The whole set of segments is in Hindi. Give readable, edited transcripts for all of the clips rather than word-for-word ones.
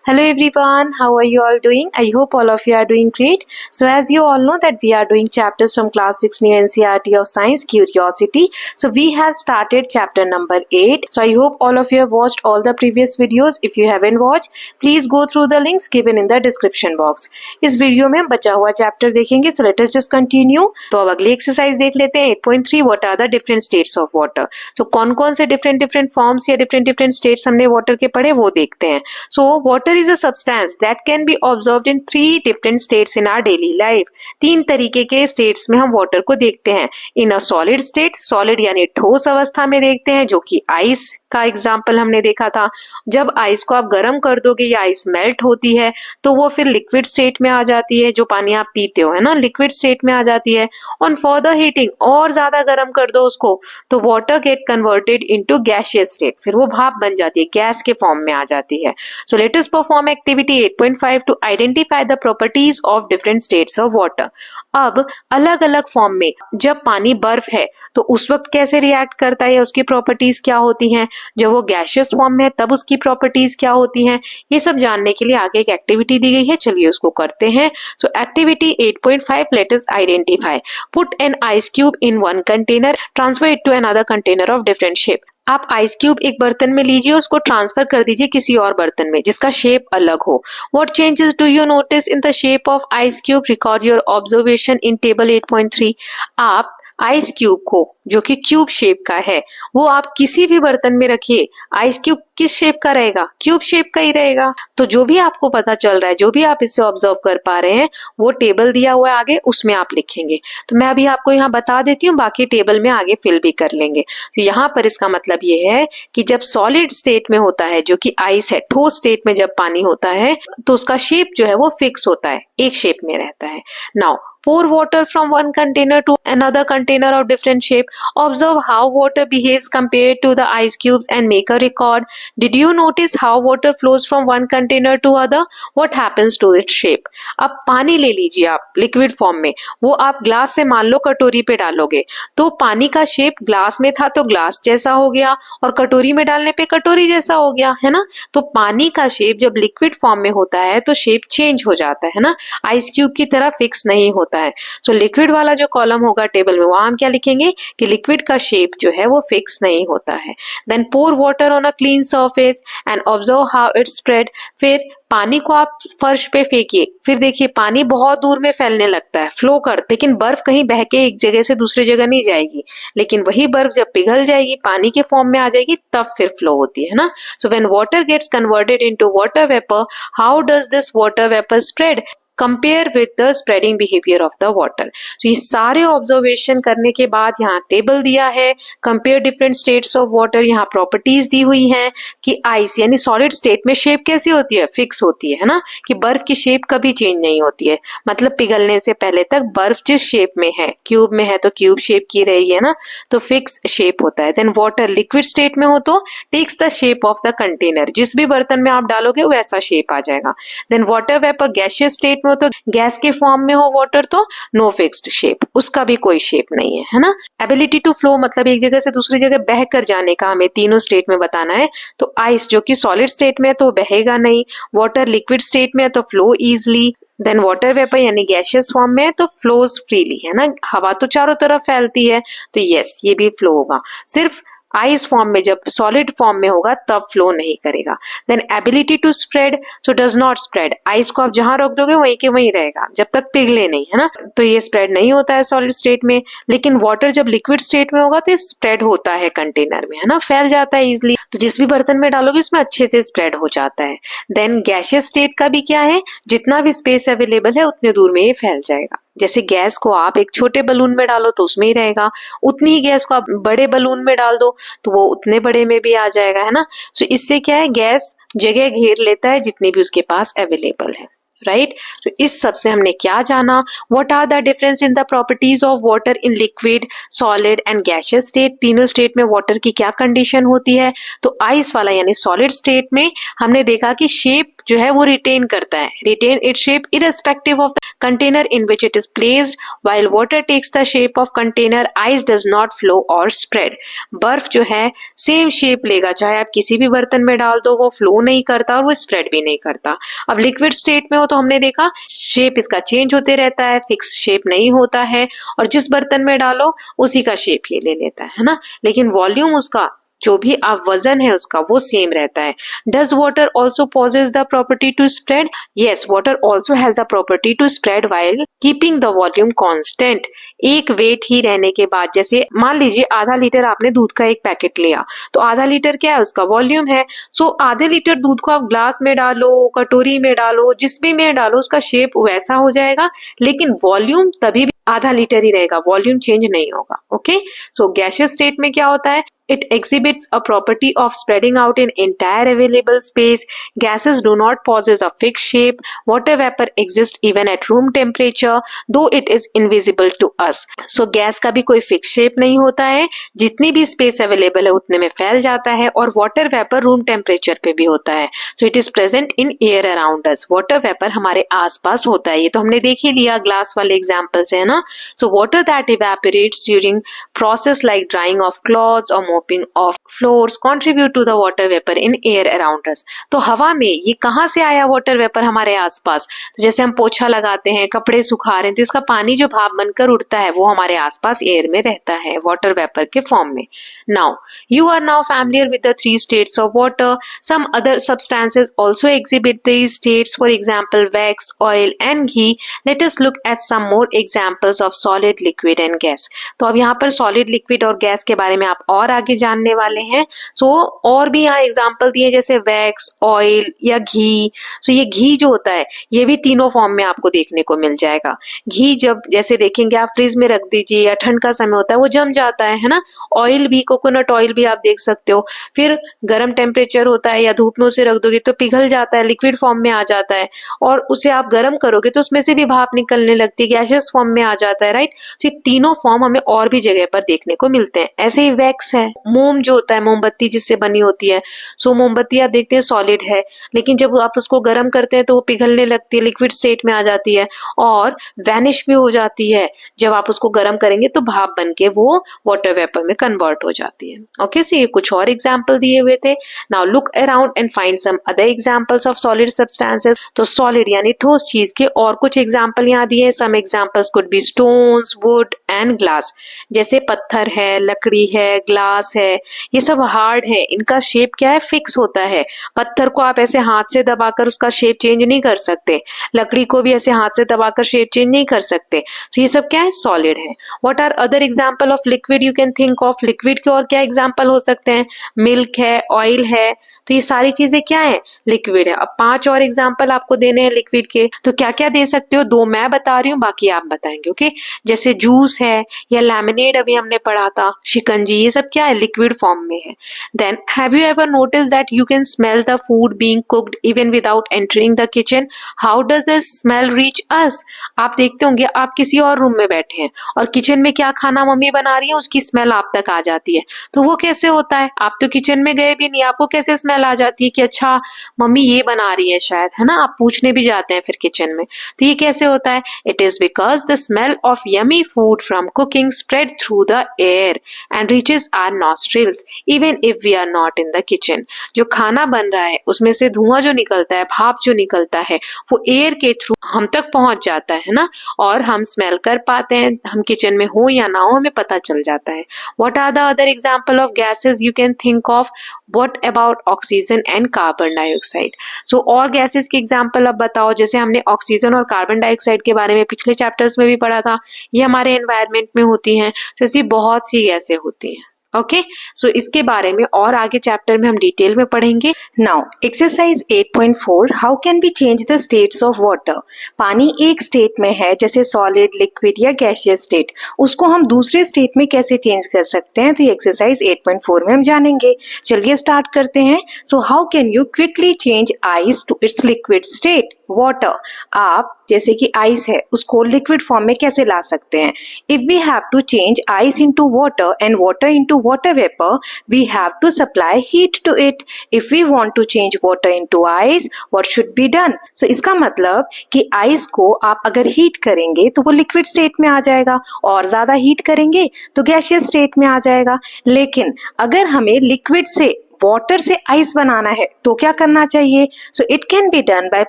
Hello everyone, how are you all doing? I hope all of you are doing great. So as you all know that we are doing chapters from class 6 new NCERT of science curiosity. So we have started chapter number 8. So I hope all of you have watched all the previous videos. If you haven't watched, please go through the links given in the description box. इस वीडियो में हम बचा हुआ चैप्टर देखेंगे. So let us just continue. तो अब अगली एक्सरसाइज देख लेते हैं 8.3 what are the different states of water. So कौन कौन से डिफरेंट फॉर्म्स या डिफरेंट स्टेट्स हमने वाटर के पढ़े वो देखते हैं. So water is a substance that can be observed in three different states in our daily life. तीन तरीके के स्टेट्स में हम वाटर को देखते हैं. इन अ सॉलिड स्टेट, सॉलिड यानी ठोस अवस्था में देखते हैं, जो कि आइस का एग्जाम्पल हमने देखा था. जब आइस को आप गर्म कर दोगे या आइस मेल्ट होती है तो वो फिर लिक्विड स्टेट में आ जाती है. जो पानी आप पीते हो है ना, लिक्विड स्टेट में आ जाती है. ऑन फर्दर हीटिंग, और ज्यादा गर्म कर दो उसको तो water gate converted into gaseous state. फिर वो भाप बन जाती है, गैस के फॉर्म में आ जाती है. So let us perform activity 8.5 to identify the properties of different states of water. अब अलग अलग फॉर्म में जब पानी बर्फ है तो उस वक्त कैसे रिएक्ट करता है, उसकी प्रॉपर्टीज क्या होती हैं. जब वो गैसियस फॉर्म में है तब उसकी प्रॉपर्टीज क्या होती हैं, ये सब जानने के लिए आगे एक एक्टिविटी दी गई है. चलिए उसको करते हैं. So activity 8.5, let us identify. Put an ice cube in one container, transfer it to another container of different shape. आप आइस क्यूब एक बर्तन में लीजिए और उसको ट्रांसफर कर दीजिए किसी और बर्तन में जिसका शेप अलग हो. What changes do you notice in the shape of ice cube? Record your observation in table 8.3. आप आइस क्यूब को, जो कि क्यूब शेप का है, वो आप किसी भी बर्तन में रखिए, आइस क्यूब किस शेप का रहेगा? क्यूब शेप का ही रहेगा. तो जो भी आपको पता चल रहा है, जो भी आप इससे ऑब्जर्व कर पा रहे हैं, वो टेबल दिया हुआ है आगे, उसमें आप लिखेंगे. तो मैं अभी आपको यहाँ बता देती हूँ, बाकी टेबल में आगे फिल भी कर लेंगे. तो यहाँ पर इसका मतलब ये है कि जब सॉलिड स्टेट में होता है, जो कि आइस है, ठोस स्टेट में जब पानी होता है तो उसका शेप जो है वो फिक्स होता है, एक शेप में रहता है. Now pour water from one container to another container of different shape. Observe how water behaves compared to the ice cubes and make a record. Did you notice how water flows from one container to other? What happens to its shape? अब पानी ले लीजिए आप लिक्विड फॉर्म में, वो आप ग्लास से मान लो कटोरी पे डालोगे तो पानी का शेप ग्लास में था तो ग्लास जैसा हो गया और कटोरी में डालने पे कटोरी जैसा हो गया, है ना. तो पानी का शेप जब लिक्विड फॉर्म में होता है तो शेप चेंज हो जाता है ना, आइस क्यूब की तरह फिक्स नहीं होता है. सो लिक्विड वाला जो कॉलम होगा टेबल में, वहां हम क्या लिखेंगे कि लिक्विड का शेप जो है वो फिक्स नहीं होता है. Then pour water on a clean surface and observe how it spread. फिर पानी को आप फर्श पे फेंकिए, फिर देखिए पानी बहुत दूर में फैलने लगता है, फ्लो कर. लेकिन बर्फ कहीं बह के एक जगह से दूसरी जगह नहीं जाएगी, लेकिन वही बर्फ जब पिघल जाएगी, पानी के फॉर्म में आ जाएगी, तब फिर फ्लो होती है ना. So when water gets converted into water vapour, how does this water vapour spread? Compare with the spreading behaviour of the water. तो ये सारे ऑब्जर्वेशन करने के बाद यहाँ टेबल दिया है, compare different states of water. यहाँ प्रॉपर्टीज दी हुई हैं कि आइस यानी सॉलिड स्टेट में शेप कैसी होती है, फिक्स होती है ना, कि बर्फ की शेप कभी चेंज नहीं होती है. मतलब पिघलने से पहले तक बर्फ जिस शेप में है, क्यूब में है तो क्यूब शेप की रहेगी, है ना, तो फिक्स शेप होता है. देन वाटर लिक्विड स्टेट में हो तो takes the shape of the container, जिस भी बर्तन में आप डालोगे वैसा शेप आ जाएगा. Then water vapour gaseous state हो तो गैस के फॉर्म में हो वाटर तो नो फिक्स्ड शेप, उसका भी कोई शेप नहीं है ना. एबिलिटी टू फ्लो मतलब एक जगह से दूसरी जगह बह कर जाने का हमें तीनों स्टेट में बताना है. तो आइस जो कि सॉलिड स्टेट में है तो बहेगा नहीं, वाटर लिक्विड स्टेट में है तो flow easily, then water vapour यानी गैसियस फॉर्म में है तो फ्लोज फ्रीली, है ना, हवा तो चारों तरफ फैलती है तो यस ये भी फ्लो होगा. सिर्फ आइस फॉर्म में, जब सॉलिड फॉर्म में होगा तब फ्लो नहीं करेगा. Then ability to spread, so does not spread. Ice को आप जहां रख दोगे वहीं के वहीं रहेगा जब तक पिघले नहीं, है ना, तो ये स्प्रेड नहीं होता है सॉलिड स्टेट में. लेकिन वाटर जब लिक्विड स्टेट में होगा तो ये स्प्रेड होता है कंटेनर में, है ना, फैल जाता है इजिली. तो जिस भी बर्तन में डालोगे उसमें अच्छे से स्प्रेड हो जाता है. देन गैसियस स्टेट का भी क्या है, जितना भी स्पेस अवेलेबल है उतने दूर में ये फैल जाएगा. जैसे गैस को आप एक छोटे बलून में डालो तो उसमें ही रहेगा, उतनी ही गैस को आप बड़े बलून में डाल दो तो वो उतने बड़े में भी आ जाएगा, है ना. सो इससे क्या है, गैस जगह घेर लेता है जितनी भी उसके पास अवेलेबल है. राइट. तो इस सब से हमने क्या जाना, what are the difference in the properties of water in liquid, solid and gaseous state. तीनों स्टेट में वाटर की क्या कंडीशन होती है. तो आइस वाला यानी सॉलिड स्टेट में हमने देखा कि शेप जो है वो रिटेन करता है, retain its shape irrespective of the container in which it is placed, while water takes the shape of container, ice does not flow और स्प्रेड। बर्फ जो है सेम शेप लेगा, चाहे आप किसी भी बर्तन में डाल दो, वो फ्लो नहीं करता और वो स्प्रेड भी नहीं करता। अब लिक्विड स्टेट में हो तो हमने देखा शेप इसका चेंज होते रहता है, फिक्स शेप नहीं होता है, और जिस बर्तन में डालो उसी का शेप ये ले लेता है ना। लेकिन वॉल्यूम उसका जो भी आप वजन है उसका वो सेम रहता है। Does water also possess the property to spread? Yes, water also has the property to spread while keeping the volume constant. एक वेट ही रहने के बाद, जैसे मान लीजिए आधा लीटर आपने दूध का एक पैकेट लिया, तो आधा लीटर क्या है, उसका वॉल्यूम है। सो आधे लीटर दूध को आप ग्लास में डालो, कटोरी में डालो, जिस भी में डालो, उसका शेप वैसा हो जाएगा, लेकिन वॉल्यूम तभी भी आधा लीटर ही रहेगा, वॉल्यूम चेंज नहीं होगा। ओके, सो गैसियस स्टेट में क्या होता है, it exhibits a property of spreading out in entire available space. Gases do not possess a fixed shape. Water vapor exists even at room temperature, though it is invisible to us. So gas का भी कोई फिक्स शेप नहीं होता है, जितनी भी स्पेस अवेलेबल है उतने में फैल जाता है, और वाटर वेपर रूम टेम्परेचर पे भी होता है। So it is present in air around us. Water vapour हमारे आसपास होता है, ये तो हमने देख ही लिया, ग्लास वाले एग्जांपल से, है ना। So water that evaporates during process like drying of clothes और mopping of floors contribute to the water vapor in air around us. तो हवा में ये कहाँ से आया वाटर वेपर हमारे आसपास? तो जैसे हम पोछा लगाते हैं, कपड़े सुखा रहे हैं, तो इसका पानी जो भाप बनकर उड़ता है वो हमारे आसपास एयर में रहता है वाटर वेपर के फॉर्म में। Now you are now familiar with the three states of water. Some other substances also exhibit these states, for example wax, oil and ghee. Let us look at some more examples of solid, liquid and gas. तो अब यहाँ पर solid, liquid और gas के बारे में आप और आगे जानने वाले हैं। सो और भी यहाँ एग्जाम्पल दिए, जैसे वैक्स, ऑयल या घी। सो ये घी जो होता है ये भी तीनों फॉर्म में आपको देखने को मिल जाएगा। घी जब जैसे देखेंगे आप फ्रिज में रख दीजिए या ठंड का समय होता है वो जम जाता है ना। ऑयल भी, कोकोनट ऑयल भी आप देख सकते हो, फिर गर्म टेम्परेचर होता है या धूप में उसे रख दोगे तो पिघल जाता है, लिक्विड फॉर्म में आ जाता है, और उसे आप गर्म करोगे तो उसमें से भी भाप निकलने लगती है, गैसियस फॉर्म में आ जाता है, राइट। तो ये तीनों फॉर्म हमें और भी जगह पर देखने को मिलते हैं। ऐसे ही वैक्स है, मोम जो होता है, मोमबत्ती जिससे बनी होती है। सो मोमबत्ती आप देखते हैं सॉलिड है, लेकिन जब आप उसको गर्म करते हैं तो वो पिघलने लगती है, लिक्विड स्टेट में आ जाती है और वैनिश भी हो जाती है। जब आप उसको गर्म करेंगे तो भाप बन के वो वाटर वेपर में कन्वर्ट हो जाती है। ओके, सो ये कुछ और एग्जाम्पल दिए हुए थे। Now look around and find some other examples of solid substances. तो सॉलिड यानी ठोस चीज के और कुछ एग्जाम्पल यहाँ दिए। Some examples could be stones, wood and glass. जैसे पत्थर है, लकड़ी है, ग्लास है, ये सब हार्ड है, इनका शेप क्या है, फिक्स होता है। पत्थर को आप ऐसे हाथ से दबाकर उसका शेप चेंज नहीं कर सकते, लकड़ी को भी ऐसे हाथ से दबाकर शेप चेंज नहीं कर सकते। तो ये सब क्या है, सॉलिड है। What are other example of liquid you can think of? Liquid के और क्या एग्जांपल हो सकते हैं? मिल्क है, ऑयल है, तो ये सारी चीजें क्या है, लिक्विड है। अब 5 और एग्जांपल आपको देने हैं लिक्विड के, तो क्या क्या दे सकते हो? 2 मैं बता रही हूँ, बाकी आप बताएंगे। ओके, जैसे जूस है या लेमनेड अभी हमने पढ़ा था, शिकंजी, ये सब क्या है, लिक्विड फॉर्म में है। Then have you ever noticed that you can smell the food being cooked even without entering the kitchen? How does the smell reach us? आप देखते होंगे आप किसी और रूम में बैठे हैं और किचन में क्या खाना मम्मी बना रही है उसकी स्मेल आप तक आ जाती है। तो वो कैसे होता है? आप तो किचन में गए भी नहीं, आपको कैसे स्मेल आ जाती है कि अच्छा मम्मी ये बना रही है शायद, है ना। आप पूछने भी जाते हैं फिर किचन में। तो ये कैसे होता है? It is because the smell of yummy food from cooking spread through the air and reaches our nostrils even if we are not in the kitchen. जो खाना बन रहा है उसमें से धुआं जो निकलता है, भाप जो निकलता है, वो एयर के थ्रू हम तक पहुंच जाता है ना, और हम स्मेल कर पाते हैं। हम किचन में हो या ना हो हमें पता चल जाता है। What are the other example of gases you can think of? What about oxygen and carbon dioxide? So और गैसेस के एग्जाम्पल अब बताओ। जैसे हमने ऑक्सीजन और कार्बन डाइऑक्साइड के बारे में पिछले चैप्टर्स में भी पढ़ा था, ये हमारे एनवायरनमेंट में होती हैं। तो ऐसी बहुत सी गैसें होती हैं। ओके, सो इसके बारे में और आगे चैप्टर में हम डिटेल में पढ़ेंगे। Now exercise 8.4, how can be change the states of water. पानी एक स्टेट में है जैसे सॉलिड, लिक्विड या गैसियस स्टेट, उसको हम दूसरे स्टेट में कैसे चेंज कर सकते हैं, तो ये एक्सरसाइज 8.4 में हम जानेंगे। चलिए स्टार्ट करते हैं। So how can you quickly change ice to its liquid state? Water, आप जैसे कि आइस है उसको लिक्विड फॉर्म में कैसे ला सकते हैं? If we have to change ice into water and water into water vapour, we have to supply heat to it. If we want to change water into ice, what should be done? So इसका मतलब कि आइस को आप अगर हीट करेंगे तो वो लिक्विड स्टेट में आ जाएगा, और ज्यादा हीट करेंगे तो गैसियस स्टेट में आ जाएगा. लेकिन अगर हमें लिक्विड से वाटर से आइस बनाना है तो क्या करना चाहिए? So it can be done by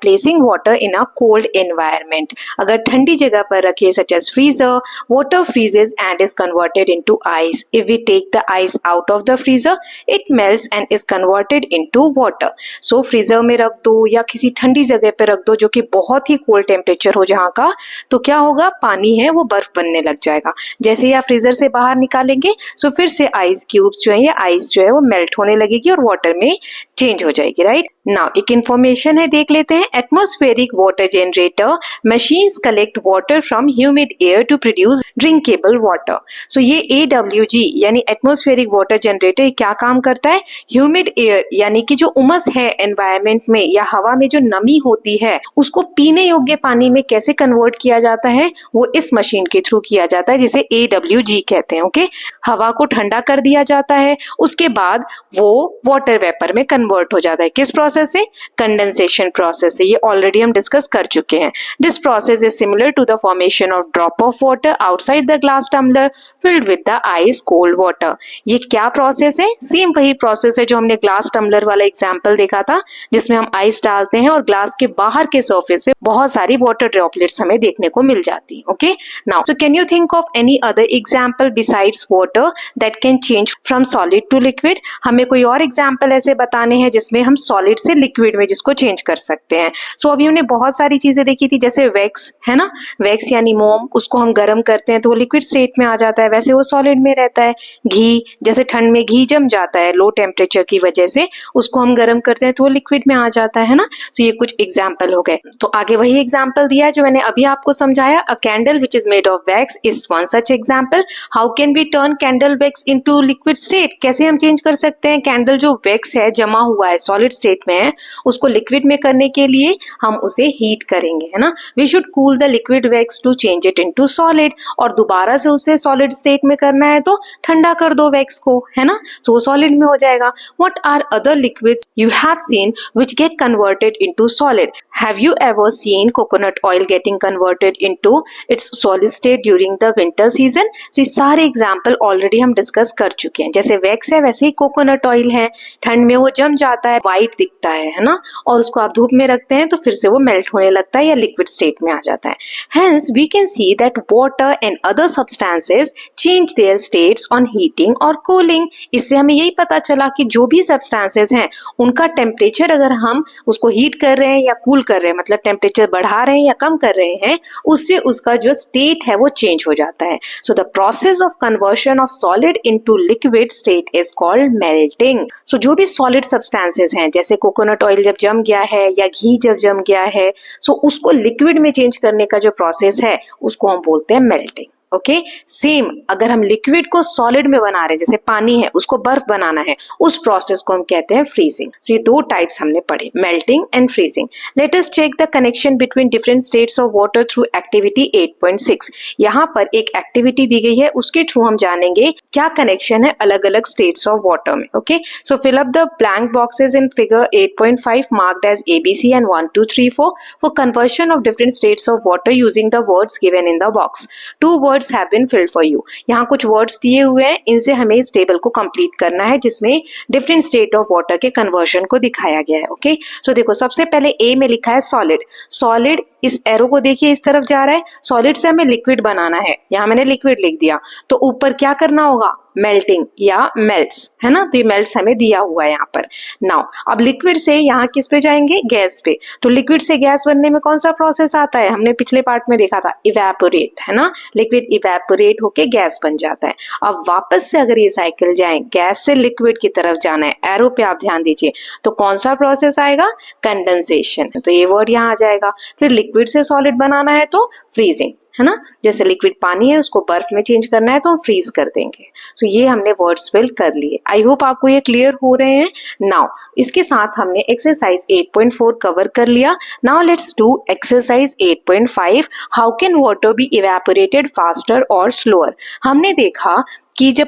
placing water in a cold environment. अगर ठंडी जगह पर रखे such as freezer, water freezes and is converted into ice. If we take the ice out of the freezer, it melts and is converted into water. So freezer में रख दो या किसी ठंडी जगह पे रख दो जो कि बहुत ही कोल्ड टेम्परेचर हो जहाँ का, तो क्या होगा? पानी है वो बर्फ बनने लग जाएगा. जैसे ही आप फ्रीजर से बाहर निकालेंगे सो फिर से आइस क्यूब्स जो है या आइस जो है वो मेल्ट होने लगेगी और वाटर में चेंज हो जाएगी. राइट नाउ एक इंफॉर्मेशन है, देख लेते हैं. Atmospheric water generator machines collect water from humid air to produce drinkable water. So ये AWG यानी एटमॉस्फेरिक वाटर जनरेटर क्या काम करता है? ह्यूमिड एयर यानी कि जो उमस है एनवायरमेंट में या हवा में जो नमी होती है उसको पीने योग्य पानी में कैसे कन्वर्ट किया जाता है? वो इस मशीन के थ्रू किया जाता है जिसे AWG कहते हैं. ओके, हवा को ठंडा कर दिया जाता है, उसके बाद वो वाटर वेपर में कन्वर्ट हो जाता है. किस प्रोसेस से? कंडेंसेशन प्रोसेस से. ये ऑलरेडी हम डिस्कस कर चुके हैं. This process is similar to the formation of drop of water outside the glass tumbler filled with the ice cold water. ये क्या प्रोसेस है? सेम वही प्रोसेस है जो हमने ग्लास टम्बलर वाला एग्जाम्पल देखा था, जिसमें हम आइस डालते हैं और ग्लास के बाहर के सरफेस पे बहुत सारी वाटर ड्रॉपलेट्स हमें देखने को मिल जाती है. Okay, now so can you think of any other example besides water that can change from solid to liquid? हमें कोई और एग्जाम्पल ऐसे बताने हैं जिसमें हम सॉलिड से लिक्विड में जिसको चेंज कर सकते हैं. सो अभी हमने बहुत सारी चीजें देखी थी, जैसे वैक्स है ना, वैक्स यानी मोम, उसको हम गर्म करते हैं तो वो लिक्विड स्टेट में आ जाता है, वैसे वो सॉलिड में रहता है. घी, जैसे ठंड में घी जम जाता है लो टेम्परेचर की वजह से, उसको हम गर्म करते हैं तो वो लिक्विड में आ जाता है ना. तो ये कुछ एग्जाम्पल हो गए. तो आगे वही एग्जाम्पल दिया है जो मैंने अभी आपको समझाया. A candle which is made of wax is one such example. How can we turn candle wax into liquid state? कैसे हम चेंज कर सकते हैं? कैंडल जो वैक्स है जमा हुआ है सॉलिड स्टेट में है, उसको लिक्विड में करने के लिए हम उसे हीट करेंगे, है ना. We should cool the liquid wax to change it into solid. और दोबारा से उसे सॉलिड स्टेट में करना है तो ठंडा कर दो वैक्स को, है ना, तो वो सॉलिड में हो जाएगा. What are other liquids you have seen which get converted into solid? Have you ever seen coconut oil getting converted into its solid state during the winter season? तो ये सारे एग्जाम्पल ऑलरेडी हम डिस्कस कर चुके हैं. जैसे वैक्स है वैसे ही कोकोनट ऑयल है, ठंड में वो जम जाता है, व्हाइट दिखता है ना, और उसको आप धूप में रखते हैं तो फिर से वो मेल्ट होने लगता है या लिक्विड स्टेट में आ जाता है. Hence we can see that water and other substances change their states on heating or cooling. इससे हमें यही पता चला कि जो भी substances हैं उनका टेम्परेचर अगर हम उसको हीट कर रहे हैं या कूल कर रहे हैं, मतलब टेम्परेचर बढ़ा रहे हैं या कम कर रहे हैं, उससे उसका जो स्टेट है वो चेंज हो जाता है. So the process of conversion of solid into liquid state is called melting. So जो भी solid substances हैं जैसे कोकोनट ऑयल जब जम गया है या घी जब जम गया है, सो उसको लिक्विड में चेंज करने का जो प्रोसेस है उसको हम बोलते हैं मेल्टिंग. ओके, सेम अगर हम लिक्विड को सॉलिड में बना रहे हैं, जैसे पानी है उसको बर्फ बनाना है, उस प्रोसेस को हम कहते हैं फ्रीजिंग. सो ये दो टाइप्स हमने पढ़े, melting and freezing. Let us check the connection between different states of water through activity 8.6. यहाँ पर एक एक्टिविटी दी गई है, उसके थ्रू हम जानेंगे क्या कनेक्शन है अलग अलग स्टेट्स ऑफ वाटर में. Okay, so fill up the blank boxes in figure 8.5 marked as ABC and 1, 2, 3, 4 for conversion of different states of water using the words given in the box. Two words have been filled for you. यहाँ कुछ वर्ड्स दिए हुए हैं, इनसे हमें इस टेबल को कंप्लीट करना है जिसमें डिफरेंट स्टेट ऑफ वाटर के कन्वर्जन को दिखाया गया है. ओके, सो देखो सबसे पहले ए में लिखा है सॉलिड. सॉलिड, इस एरो को देखिए इस तरफ जा रहा है. सॉलिड से हमें लिक्विड बनाना है, यहाँ मैंने लिक्विड लिख दिया, तो ऊपर क्या करना होगा? मेल्टिंग या मेल्ट्स, है ना. तो ये मेल्ट्स हमें दिया हुआ है यहाँ पर. नाउ अब लिक्विड से यहाँ किस पे जाएंगे? गैस पे. तो लिक्विड से गैस बनने में कौन सा प्रोसेस आता है? हमने पिछले पार्ट में देखा था, इवेपोरेट, है ना. लिक्विड इवेपोरेट होके गैस बन जाता है. अब वापस से अगर ये साइकिल जाए, गैस से लिक्विड की तरफ जाना है, एरो पे आप ध्यान दीजिए, तो कौन सा प्रोसेस आएगा? कंडेंसेशन. तो ये वर्ड यहाँ आ जाएगा. फिर लिक्विड से सॉलिड बनाना है तो फ्रीजिंग, है ना, जैसे लिक्विड पानी है उसको बर्फ में चेंज करना है तो हम फ्रीज कर देंगे। सो ये हमने वर्ड्स फिल कर लिए। आई होप आपको ये क्लियर हो रहे हैं। नाउ इसके साथ हमने एक्सरसाइज 8.4 कवर कर लिया। Now let's do exercise 8.5, how can water be evaporated faster और स्लोअर। हमने देखा कि जब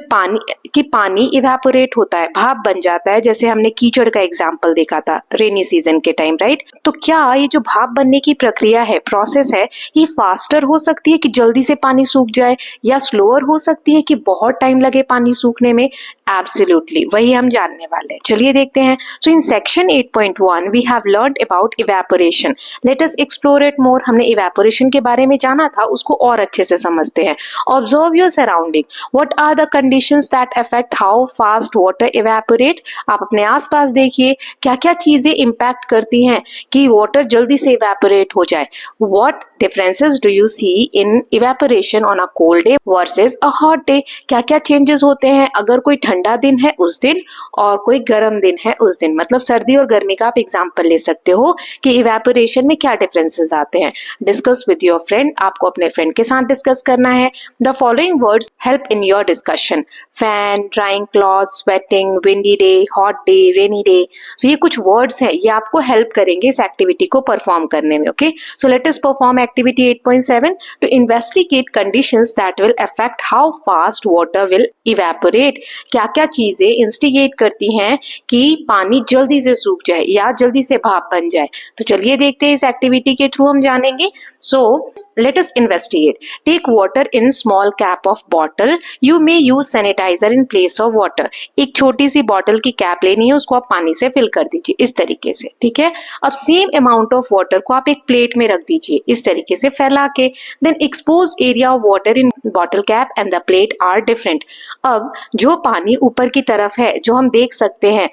पानी इवेपोरेट होता है, भाप बन जाता है, जैसे हमने कीचड़ का एग्जांपल देखा था रेनी सीजन के टाइम, राइट। तो क्या ये जो भाप बनने की प्रक्रिया है, प्रोसेस है, ये फास्टर हो सकती है कि जल्दी से पानी सूख जाए, या स्लोअर हो सकती है कि बहुत टाइम लगे पानी सूखने में? एब्सोल्युटली, वही हम जानने वाले हैं। चलिए देखते हैं। So in section 8.1 we have learned about evaporation. Let us explore it more. हमने इवेपोरेशन के बारे में जाना था, उसको और अच्छे से समझते हैं। Observe your surrounding, what are the conditions that affect how fast water evaporate. आप अपने आसपास देखिए क्या क्या चीजें इंपैक्ट करती हैं कि वाटर जल्दी से इवेपोरेट हो जाए। What differences do you see in evaporation on a cold day versus a hot day. क्या क्या चेंजेस होते हैं अगर कोई ठंडा दिन है उस दिन और कोई गर्म दिन है उस दिन। मतलब सर्दी और गर्मी का आप एग्जांपल ले सकते हो कि इवेपोरेशन में क्या डिफरेंसेस आते हैं। डिस्कस विद योर फ्रेंड, आपको अपने फ्रेंड के साथ डिस्कस करना है। The following words help in your discussion: fan, drying clothes, sweating, windy day, hot day, rainy day. So ये कुछ वर्ड्स हैं, ये आपको हेल्प करेंगे इस एक्टिविटी को परफॉर्म करने में। Okay, so let us perform activity 8.7 to investigate conditions that will affect how fast water will evaporate. क्या क्या चीजें इंस्टिगेट करती हैं कि पानी जल्दी से सूख जाए या जल्दी से भाप बन जाए। तो चलिए देखते हैं, इस एक्टिविटी के थ्रू हम जानेंगे। So let us investigate. Take water in small cap of bottle, you may use sanitizer in place of water. एक छोटी सी बॉटल की कैप लेनी है, उसको आप पानी से फिल कर दीजिए इस तरीके से, ठीक है। अब सेम अमाउंट ऑफ वाटर को आप एक प्लेट में रख दीजिए इस तरीके से फैला के। Then exposed area of water in bottle cap and the plate are different. अब जो पानी ऊपर की तरफ है जो हम देख सकते हैं,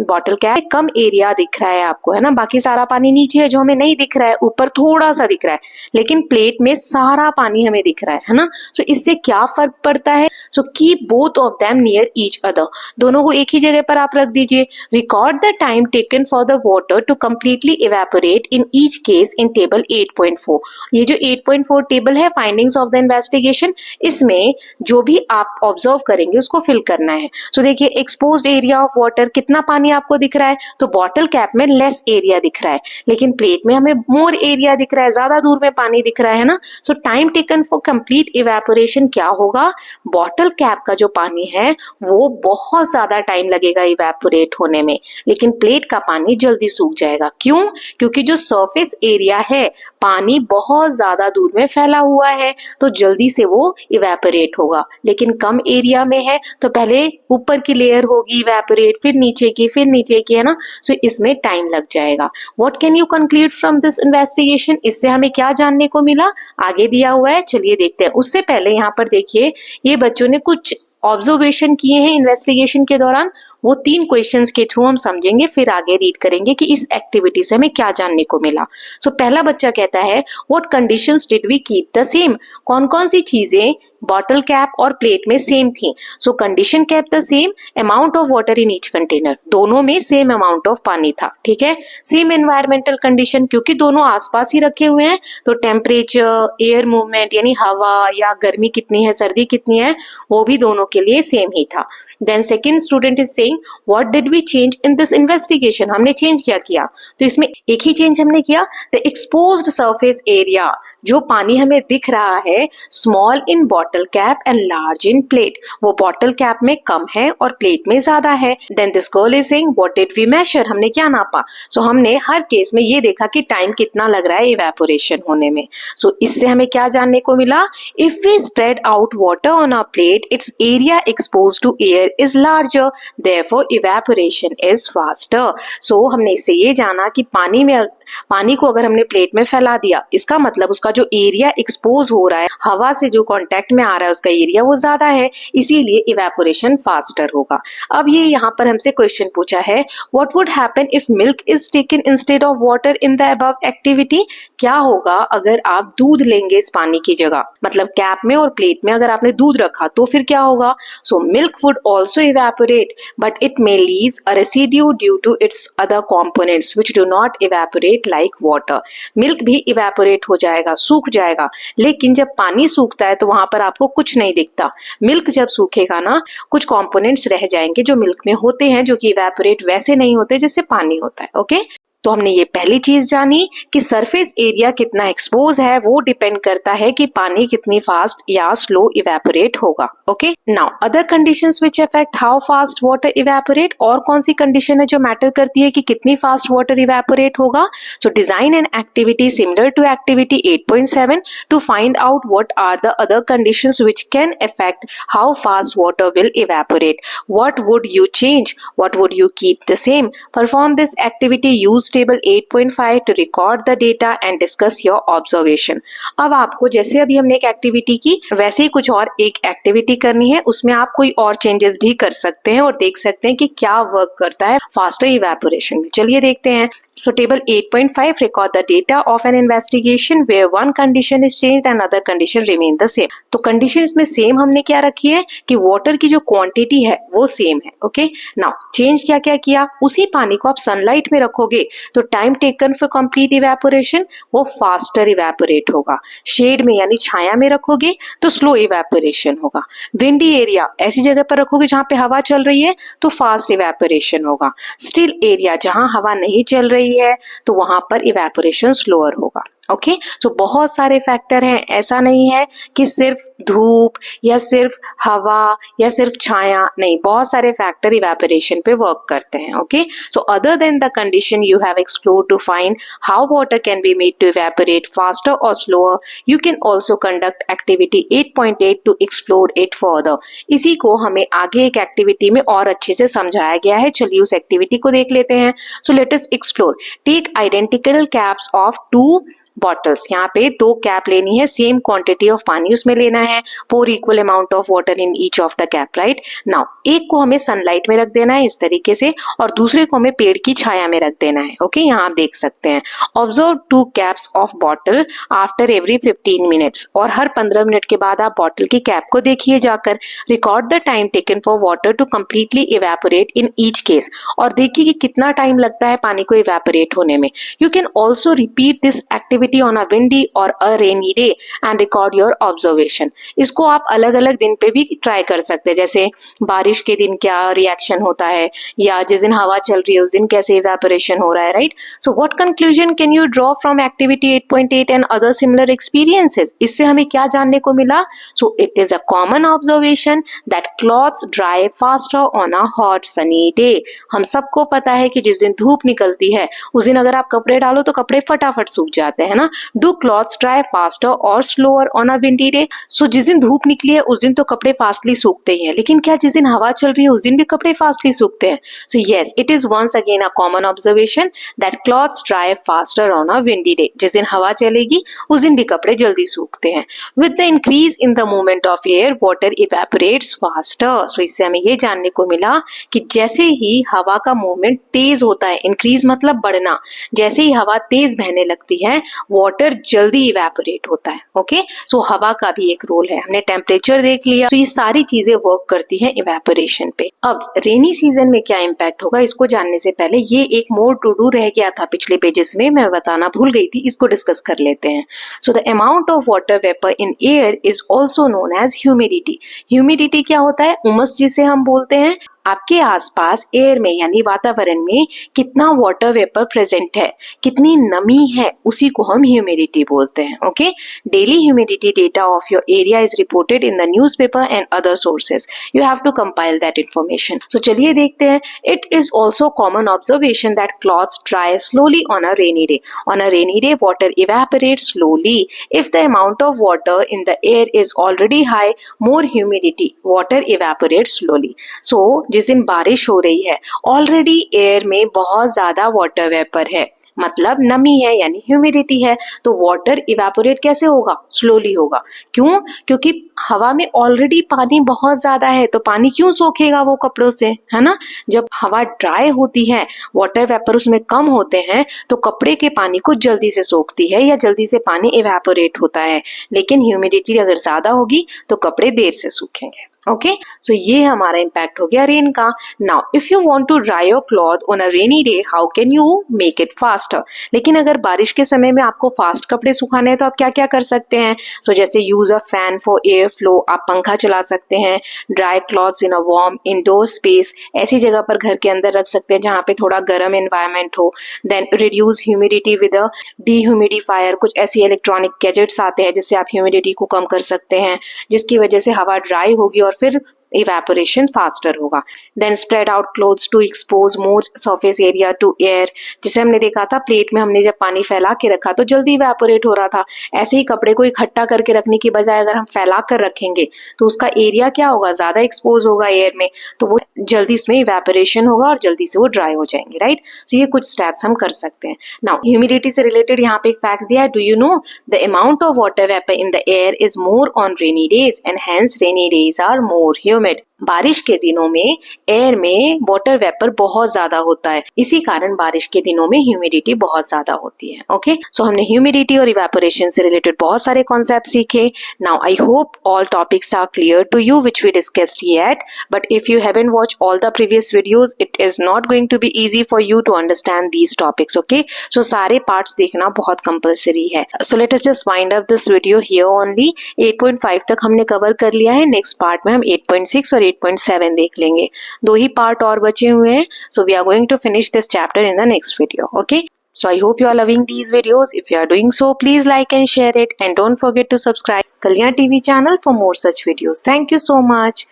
बॉटल कैप कम एरिया दिख रहा है आपको, है ना, बाकी सारा पानी नीचे है जो हमें नहीं दिख रहा है, ऊपर थोड़ा सा दिख रहा है, लेकिन प्लेट में सारा पानी हमें दिख रहा है ना। सो इससे क्या फर्क पड़ता है? So keep both of them near each other, दोनों को एक ही जगह पर आप रख दीजिए। Record the time taken for the water to completely evaporate in each case in table 8.4। ये जो 8.4 टेबल है फाइंडिंग्स ऑफ द इन्वेस्टिगेशन, इसमें जो भी आप ऑब्जर्व करेंगे उसको फिल करना है। सो देखिए, एक्सपोज्ड एरिया ऑफ वाटर, कितना पानी आपको दिख रहा है? तो बॉटल कैप में लेस एरिया दिख रहा है, लेकिन प्लेट में हमें मोर एरिया दिख रहा है, ज्यादा दूर में पानी दिख रहा है ना। सो time taken for complete evaporation क्या होगा? बॉटल कैप का जो पानी है वो बहुत ज्यादा टाइम लगेगा इवेपोरेट होने में, लेकिन प्लेट का पानी जल्दी सूख जाएगा। क्यों? क्योंकि जो सरफेस एरिया है, पानी बहुत ज्यादा दूर में फैला हुआ है, तो जल्दी से वो इवेपोरेट होगा। लेकिन कम एरिया में है तो पहले ऊपर की लेयर होगी इवेपोरेट, फिर नीचे की, फिर नीचे की, है ना। सो इसमें टाइम लग जाएगा। What can you conclude from this investigation? इससे हमें क्या जानने को मिला? आगे दिया हुआ है, चलिए देखते हैं। उससे पहले यहाँ पर देखिए, ये बच्चों ने कुछ ऑब्जर्वेशन किए हैं इन्वेस्टिगेशन के दौरान, वो 3 क्वेश्चंस के थ्रू हम समझेंगे, फिर आगे रीड करेंगे कि इस एक्टिविटी से हमें क्या जानने को मिला। सो पहला बच्चा कहता है, what conditions did we keep the same? कौन कौन सी चीजें बॉटल कैप और प्लेट में सेम थी? So condition kept the same, amount of water in each container, दोनों में सेम अमाउंट ऑफ पानी था, ठीक है। सेम एनवायरमेंटल कंडीशन, क्योंकि दोनों आसपास ही रखे हुए हैं तो टेम्परेचर, एयर मूवमेंट यानी हवा या गर्मी कितनी है, सर्दी कितनी है, वो भी दोनों के लिए सेम ही था। Then second student is saying, what did we change in this investigation? हमने चेंज क्या किया? तो इसमें एक ही चेंज हमने किया, द एक्सपोज्ड सरफेस एरिया, जो पानी हमें दिख रहा है, small in bottle cap and large in plate, वो बॉटल कैप में कम है और प्लेट में ज्यादा है। Then this girl is saying, what did we measure? हमने क्या नापा? सो हमने हर केस में ये देखा कि टाइम कितना लग रहा है इवेपोरेशन होने में। सो इससे हमें क्या जानने को मिला? If we spread out water on a plate, its area exposed to air is larger, therefore evaporation is faster. So हमने इससे ये जाना कि पानी को अगर हमने प्लेट में फैला दिया, इसका मतलब उसका जो एरिया एक्सपोज हो रहा है, हवा से जो कांटेक्ट में आ रहा है उसका एरिया वो ज्यादा है, इसीलिए इवेपोरेशन फास्टर होगा। अब ये यहाँ पर हमसे क्वेश्चन पूछा है, what would happen if milk is taken instead of water in the above activity? क्या होगा अगर आप दूध लेंगे इस पानी की जगह, मतलब कैप में और प्लेट में अगर आपने दूध रखा तो फिर क्या होगा? So milk would also evaporate but it may leaves a residue due to its other components which do not evaporate like water. Milk भी इवेपोरेट हो जाएगा, सूख जाएगा, लेकिन जब पानी सूखता है तो वहां पर आपको कुछ नहीं दिखता। मिल्क जब सूखेगा ना, कुछ कंपोनेंट्स रह जाएंगे जो मिल्क में होते हैं, जो कि इवेपोरेट वैसे नहीं होते जैसे पानी होता है। ओके, तो हमने ये पहली चीज जानी कि सरफेस एरिया कितना एक्सपोज है वो डिपेंड करता है कि पानी कितनी फास्ट या स्लो इवेपोरेट होगा। Okay, now other conditions which affect how fast water evaporate, और कौन सी कंडीशन है जो मैटर करती है कि कितनी फास्ट वाटर इवेपोरेट होगा? So design an activity similar to activity 8.7 to find out what are the other conditions which can affect how fast water will evaporate. What would you change, what would you keep the same? Perform this activity, use table 8.5 to record the data and discuss your observation। अब आपको जैसे अभी हमने एक एक्टिविटी की वैसे ही कुछ और एक एक्टिविटी करनी है, उसमें आप कोई और चेंजेस भी कर सकते हैं और देख सकते हैं कि क्या वर्क करता है फास्टर इवेपोरेशन में। चलिए देखते हैं। So table 8.5 record the data of an investigation where one condition is changed and other condition remain the same। तो कंडीशन इसमें सेम हमने क्या रखी है कि वाटर की जो क्वांटिटी है वो सेम है। ओके, नाउ चेंज क्या क्या किया, उसी पानी को आप सनलाइट में रखोगे तो time taken for complete evaporation वो फास्टर इवेपोरेट होगा। शेड में यानी छाया में रखोगे तो स्लो इवेपोरेशन होगा। विंडी एरिया, ऐसी जगह पर रखोगे जहां पे हवा चल रही है तो फास्ट इवेपोरेशन होगा। स्टिल एरिया, जहां हवा नहीं चल रही है तो वहां पर इवेपोरेशन स्लोअर होगा। ओके, सो बहुत सारे फैक्टर हैं, ऐसा नहीं है कि सिर्फ धूप या सिर्फ हवा या सिर्फ छाया, नहीं, बहुत सारे फैक्टर इवेपोरेशन पे वर्क करते हैं। Okay, so other than the condition you have explored to find how water can be made to evaporate faster और slower, you can also conduct activity 8.8 to explore it further. इसी को हमें आगे एक एक्टिविटी में और अच्छे से समझाया गया है, चलिए उस एक्टिविटी को देख लेते हैं। So let us explore. Take identical caps of 2 bottles, यहाँ पे 2 कैप लेनी है, सेम क्वांटिटी ऑफ पानी उसमें लेना है, pour equal amount of water in each of the cap, right. Now एक को हमें सनलाइट में रख देना है इस तरीके से और दूसरे को हमें पेड़ की छाया में रख देना है। ओके, यहाँ आप देख सकते हैं। Observe 2 caps of bottle after every 15 minutes, और हर 15 मिनट के बाद आप बॉटल की कैप को देखिए जाकर। Record the time taken for water to completely evaporate in each case, और देखिए कि कितना टाइम लगता है पानी को इवेपोरेट होने में। You can also repeat this activity on a windy or a rainy day and record your observation। इसको आप अलग अलग दिन पे भी ट्राई कर सकते हैं, जैसे बारिश के दिन क्या रिएक्शन होता है या जिस दिन हवा चल रही है उस दिन कैसे इवेपोरेशन हो रहा है, right. So what conclusion can you draw from activity 8.8 and other similar experiences? इससे हमें क्या जानने को मिला? So it is a common observation that clothes dry faster on a hot sunny day. हम सबको पता है कि जिस दिन धूप निकलती है उस दिन अगर आप कपड़े डालो तो कपड़े फटाफट सूख जाते हैं ना। डू क्लॉथ्स ड्राई फास्टर और slower on a windy day? So जिस दिन धूप निकली है उस दिन तो कपड़े फास्टली सूखते ही हैं, लेकिन क्या जिस दिन हवा चल रही है उस दिन भी कपड़े फास्टली सूखते हैं? So yes, it is once again a common observation that clothes dry faster on a windy day. जिस दिन हवा चलेगी उस दिन भी कपड़े जल्दी सूखते हैं। With the increase in the movement of air water evaporates faster. So इससे हमें ये जानने को मिला कि जैसे ही हवा का मूवमेंट तेज होता है, इंक्रीज मतलब बढ़ना, जैसे ही हवा तेज बहने लगती है वाटर जल्दी इवेपोरेट होता है। ओके, सो हवा का भी एक रोल है। हमने टेम्परेचर देख लिया, तो ये सारी चीजें वर्क करती हैं इवेपोरेशन पे। अब रेनी सीजन में क्या इम्पैक्ट होगा इसको जानने से पहले ये एक मोर टू डू रह गया था पिछले पेजेस में, मैं बताना भूल गई थी, इसको डिस्कस कर लेते हैं। So the amount of water vapour in air is also known as humidity. Humidity क्या होता है? उमस जिसे हम बोलते हैं। आपके आसपास एयर में यानी वातावरण में कितना वाटर वेपर प्रेजेंट है, कितनी नमी है, उसी को हम ह्यूमिडिटी बोलते हैं। Okay, daily humidity data of your area is reported in the newspaper and other sources. You have to compile that information. So चलिए देखते हैं। It is also common observation that clothes dry slowly on a rainy day. On a rainy day water evaporates slowly. If the amount of water in the air is already high, more humidity, water evaporates slowly. So जिस दिन बारिश हो रही है ऑलरेडी एयर में बहुत ज्यादा वाटर वेपर है, मतलब नमी है यानी ह्यूमिडिटी है। तो वाटर इवेपोरेट कैसे होगा? स्लोली होगा। क्यों? क्योंकि हवा में ऑलरेडी पानी बहुत ज्यादा है, तो पानी क्यों सोखेगा वो कपड़ों से, है ना। जब हवा ड्राई होती है, वाटर वेपर उसमें कम होते हैं, तो कपड़े के पानी को जल्दी से सोखती है या जल्दी से पानी इवेपोरेट होता है। लेकिन ह्यूमिडिटी अगर ज्यादा होगी तो कपड़े देर से सूखेंगे। ओके, सो ये हमारा इम्पैक्ट हो गया रेन का। Now if you want to dry your cloth on a rainy day, how can you make it faster? लेकिन अगर बारिश के समय में आपको फास्ट कपड़े सुखाने हैं तो आप क्या क्या कर सकते हैं? सो जैसे use a fan for air flow, आप पंखा चला सकते हैं। Dry clothes in a warm indoor space, ऐसी जगह पर घर के अंदर रख सकते हैं जहाँ पे थोड़ा गर्म एनवायरमेंट हो। Then reduce humidity with a dehumidifier, कुछ ऐसी इलेक्ट्रॉनिक गैजेट्स आते हैं जिससे आप ह्यूमिडिटी को कम कर सकते हैं, जिसकी वजह से हवा ड्राई होगी और फिर इवेपोरेशन फास्टर होगा। Then spread out clothes to expose more surface area to air, जिसे हमने देखा था प्लेट में हमने जब पानी फैला के रखा तो जल्दी इवेपोरेट हो रहा था। ऐसे ही कपड़े को इकट्ठा करके रखने की बजाय अगर हम फैला कर रखेंगे तो उसका एरिया क्या होगा? ज्यादा एक्सपोज होगा एयर में, तो वो जल्दी इसमें इवेपोरेशन होगा और जल्दी से वो ड्राई हो जाएंगे, राइट। तो ये कुछ स्टेप्स हम कर सकते हैं। नाउ ह्यूमिडिटी से रिलेटेड यहाँ पे एक फैक्ट दिया है, do you know the amount of water vapour in the air is more on rainy days and hence rainy days are more humid. बारिश के दिनों में एयर में वाटर वेपर बहुत ज्यादा होता है, इसी कारण बारिश के दिनों में ह्यूमिडिटी बहुत ज्यादा होती है। ओके, सो हमने ह्यूमिडिटी और इवेपोरेशन से रिलेटेड बहुत सारे कॉन्सेप्ट सीखे। Now I hope all topics are clear to you which we discussed yet, but if you haven't watched all the previous videos, it is not going to be easy for you to understand these topics. Okay, so सारे पार्ट्स देखना बहुत कंपल्सरी है। So let us just wind up this video here only. 8.5 तक हमने कवर कर लिया है। नेक्स्ट पार्ट में हम 8.6 और 8.7 देख लेंगे। 2 ही पार्ट और बचे हुए हैं, so we are going to finish this chapter in the next video. Okay, so I hope you are loving these videos. If you are doing so, please like and share it, and don't forget to subscribe Kalyan TV channel for more such videos. Thank you so much.